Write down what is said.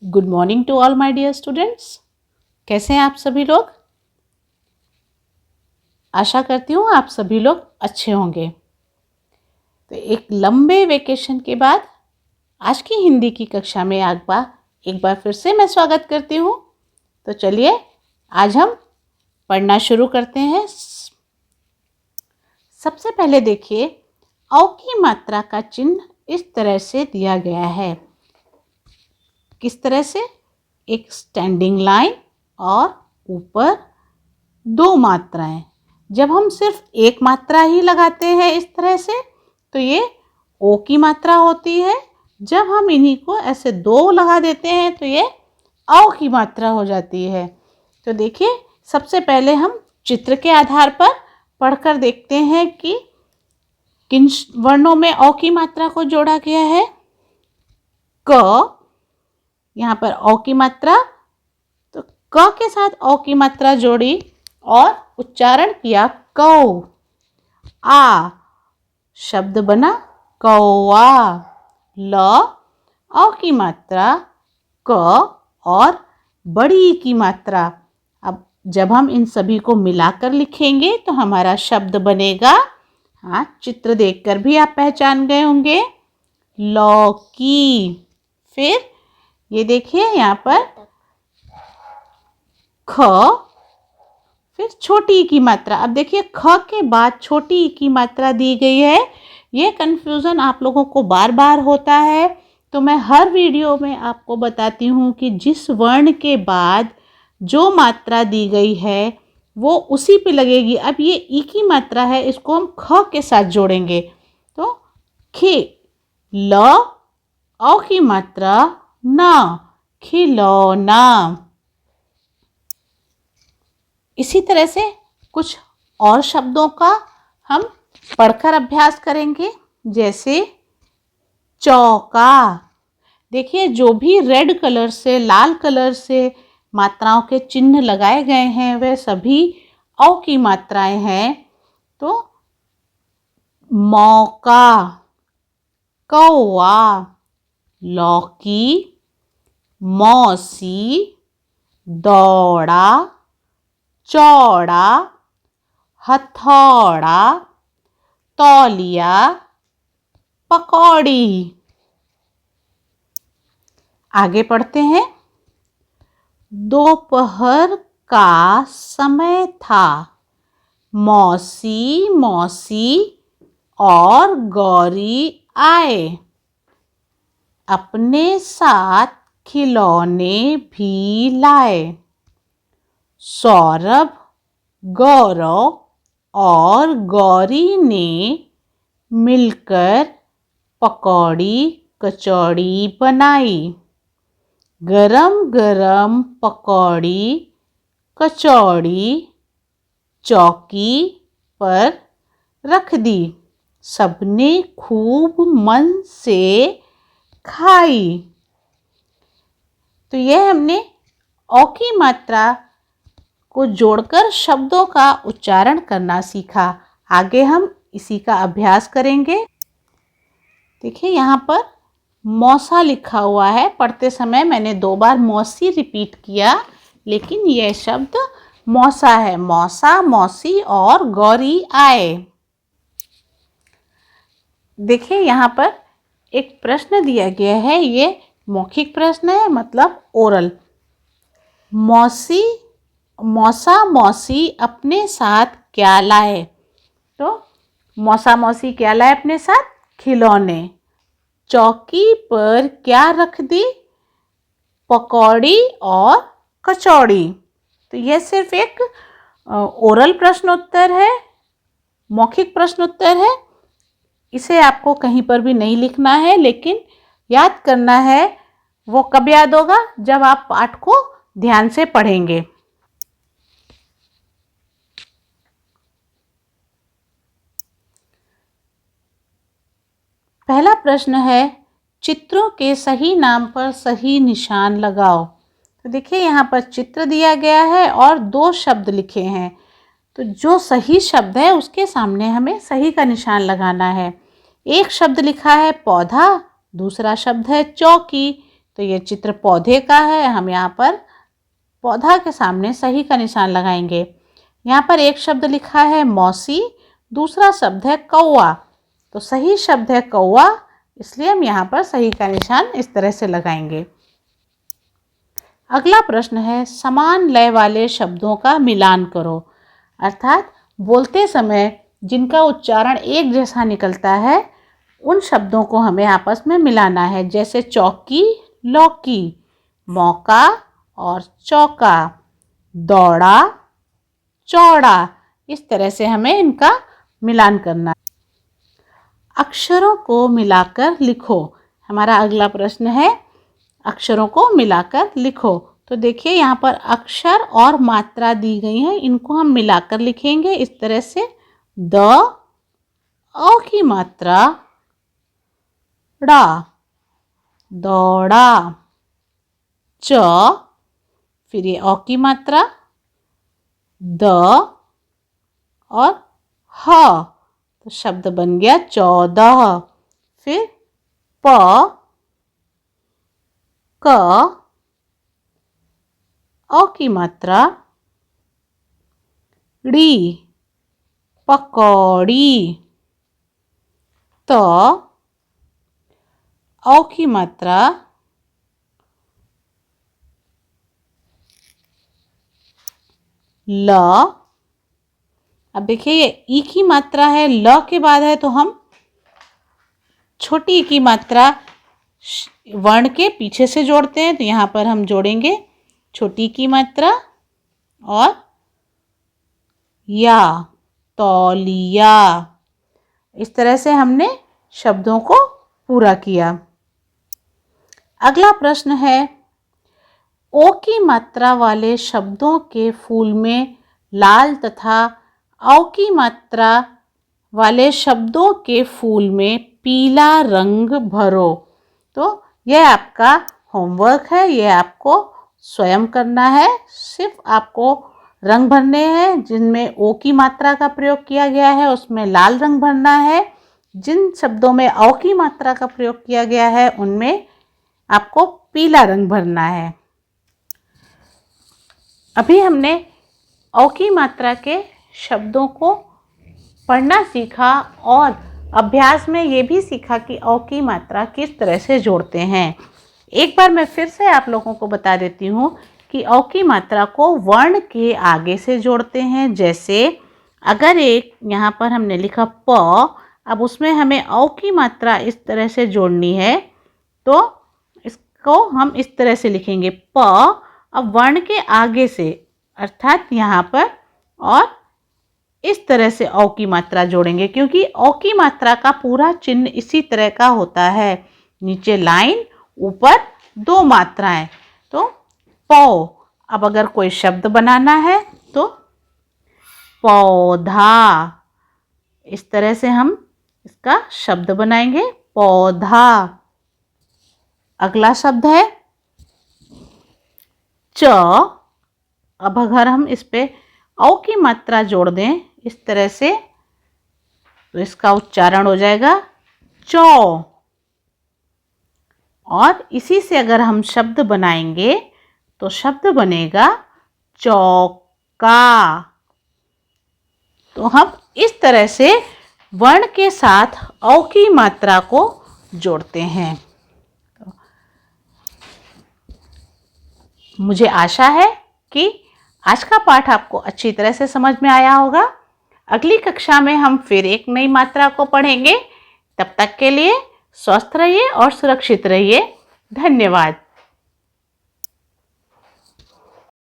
Good morning to all my dear students. कैसे हैं आप सभी लोग? आशा करती हूँ आप सभी लोग अच्छे होंगे। तो एक लंबे वेकेशन के बाद आज की हिंदी की कक्षा में एक बार फिर से मैं स्वागत करती हूँ। तो चलिए आज हम पढ़ना शुरू करते हैं। सबसे पहले देखिए, औ की मात्रा का चिन्ह इस तरह से दिया गया है। किस तरह से? एक स्टैंडिंग लाइन और ऊपर दो मात्राएं। जब हम सिर्फ एक मात्रा ही लगाते हैं इस तरह से तो ये ओ की मात्रा होती है। जब हम इन्हीं को ऐसे दो लगा देते हैं तो ये औ की मात्रा हो जाती है। तो देखिए, सबसे पहले हम चित्र के आधार पर पढ़कर देखते हैं कि किन वर्णों में औ की मात्रा को जोड़ा गया है। क, यहाँ पर औ की मात्रा, तो क के साथ औ की मात्रा जोड़ी और उच्चारण किया कौ। आ शब्द बना कौआ। ल औ की मात्रा क और बड़ी की मात्रा। अब जब हम इन सभी को मिलाकर लिखेंगे तो हमारा शब्द बनेगा, हाँ, चित्र देखकर भी आप पहचान गए होंगे, लौकी। फिर ये देखिए यहाँ पर ख, फिर छोटी ई की मात्रा। अब देखिए ख के बाद छोटी ई की मात्रा दी गई है। ये कन्फ्यूज़न आप लोगों को बार बार होता है, तो मैं हर वीडियो में आपको बताती हूँ कि जिस वर्ण के बाद जो मात्रा दी गई है वो उसी पे लगेगी। अब ये ई की मात्रा है, इसको हम ख के साथ जोड़ेंगे तो खे। ल औ की मात्रा ना, खिलौना। इसी तरह से कुछ और शब्दों का हम पढ़कर अभ्यास करेंगे, जैसे चौका। देखिए, जो भी रेड कलर से, लाल कलर से मात्राओं के चिन्ह लगाए गए हैं वे सभी औ की मात्राएं हैं। तो मौका, कौआ, लौकी, मौसी, दौड़ा, चौड़ा, हथौड़ा, तौलिया, पकौड़ी। आगे पढ़ते हैं। दोपहर का समय था, मौसी मौसी और गौरी आए, अपने साथ खिलौने भी लाए। सौरभ, गौरव और गौरी ने मिलकर पकौड़ी कचौड़ी बनाई। गरम गरम पकौड़ी कचौड़ी चौकी पर रख दी, सबने खूब मन से खाई। तो यह हमने औ की मात्रा को जोड़कर शब्दों का उच्चारण करना सीखा। आगे हम इसी का अभ्यास करेंगे। देखिए, यहाँ पर मौसा लिखा हुआ है। पढ़ते समय मैंने 2 बार मौसी रिपीट किया, लेकिन यह शब्द मौसा है। मौसा, मौसी और गौरी आए। देखिए, यहाँ पर एक प्रश्न दिया गया है। ये मौखिक प्रश्न है, मतलब ओरल। मौसा मौसी अपने साथ क्या लाए? तो मौसा मौसी क्या लाए अपने साथ? खिलौने। चौकी पर क्या रख दी? पकौड़ी और कचौड़ी। तो यह सिर्फ एक ओरल प्रश्नोत्तर है, मौखिक प्रश्नोत्तर है। इसे आपको कहीं पर भी नहीं लिखना है, लेकिन याद करना है। वो कब याद होगा? जब आप पाठ को ध्यान से पढ़ेंगे। पहला प्रश्न है, चित्रों के सही नाम पर सही निशान लगाओ। तो देखिए, यहाँ पर चित्र दिया गया है और 2 शब्द लिखे हैं। तो जो सही शब्द है उसके सामने हमें सही का निशान लगाना है। एक शब्द लिखा है पौधा, दूसरा शब्द है चौकी। तो ये चित्र पौधे का है, हम यहाँ पर पौधा के सामने सही का निशान लगाएंगे। यहाँ पर एक शब्द लिखा है मौसी, दूसरा शब्द है कौआ, तो सही शब्द है कौआ, इसलिए हम यहाँ पर सही का निशान इस तरह से लगाएंगे। अगला प्रश्न है समान लय वाले शब्दों का मिलान करो, अर्थात बोलते समय जिनका उच्चारण एक जैसा निकलता है उन शब्दों को हमें आपस में मिलाना है, जैसे चौकी, लौकी, मौका और चौका, दौड़ा, चौड़ा, इस तरह से हमें इनका मिलान करना है। अक्षरों को मिलाकर लिखो, हमारा अगला प्रश्न है अक्षरों को मिलाकर लिखो। तो देखिए यहाँ पर अक्षर और मात्रा दी गई है, इनको हम मिलाकर लिखेंगे इस तरह से। द, औ की मात्रा ड़ा, दौड़ा, च, फिर ये औ की मात्रा द और ह, तो शब्द बन गया 14। फिर प, क, औ की मात्रा ड़ी, पकौड़ी, त, औ की मात्रा ल। अब देखिए ये ई की मात्रा है, ल के बाद है, तो हम छोटी ई की मात्रा वर्ण के पीछे से जोड़ते हैं, तो यहाँ पर हम जोड़ेंगे छोटी की मात्रा और या, तौलिया। इस तरह से हमने शब्दों को पूरा किया। अगला प्रश्न है ओ की मात्रा वाले शब्दों के फूल में लाल तथा औ की मात्रा वाले शब्दों के फूल में पीला रंग भरो। तो यह आपका होमवर्क है, यह आपको स्वयं करना है। सिर्फ आपको रंग भरने हैं, जिनमें ओ की मात्रा का प्रयोग किया गया है उसमें लाल रंग भरना है, जिन शब्दों में औ की मात्रा का प्रयोग किया गया है उनमें आपको पीला रंग भरना है। अभी हमने औ की मात्रा के शब्दों को पढ़ना सीखा और अभ्यास में ये भी सीखा कि औ की मात्रा किस तरह से जोड़ते हैं। एक बार मैं फिर से आप लोगों को बता देती हूँ कि औ की मात्रा को वर्ण के आगे से जोड़ते हैं। जैसे अगर एक यहाँ पर हमने लिखा प, अब उसमें हमें औ की मात्रा इस तरह से जोड़नी है, तो इसको हम इस तरह से लिखेंगे प, अब वर्ण के आगे से अर्थात यहाँ पर, और इस तरह से औ की मात्रा जोड़ेंगे, क्योंकि औ की मात्रा का पूरा चिन्ह इसी तरह का होता है, नीचे लाइन, ऊपर दो मात्राएं। तो पौ, अब अगर कोई शब्द बनाना है तो पौधा, इस तरह से हम इसका शब्द बनाएंगे पौधा। अगला शब्द है च, अब अगर हम इस पे औ की मात्रा जोड़ दें इस तरह से, तो इसका उच्चारण हो जाएगा चौ, और इसी से अगर हम शब्द बनाएंगे तो शब्द बनेगा चौका। तो हम इस तरह से वर्ण के साथ औ की मात्रा को जोड़ते हैं। मुझे आशा है कि आज का पाठ आपको अच्छी तरह से समझ में आया होगा। अगली कक्षा में हम फिर एक नई मात्रा को पढ़ेंगे। तब तक के लिए स्वस्थ रहिए और सुरक्षित रहिए। धन्यवाद।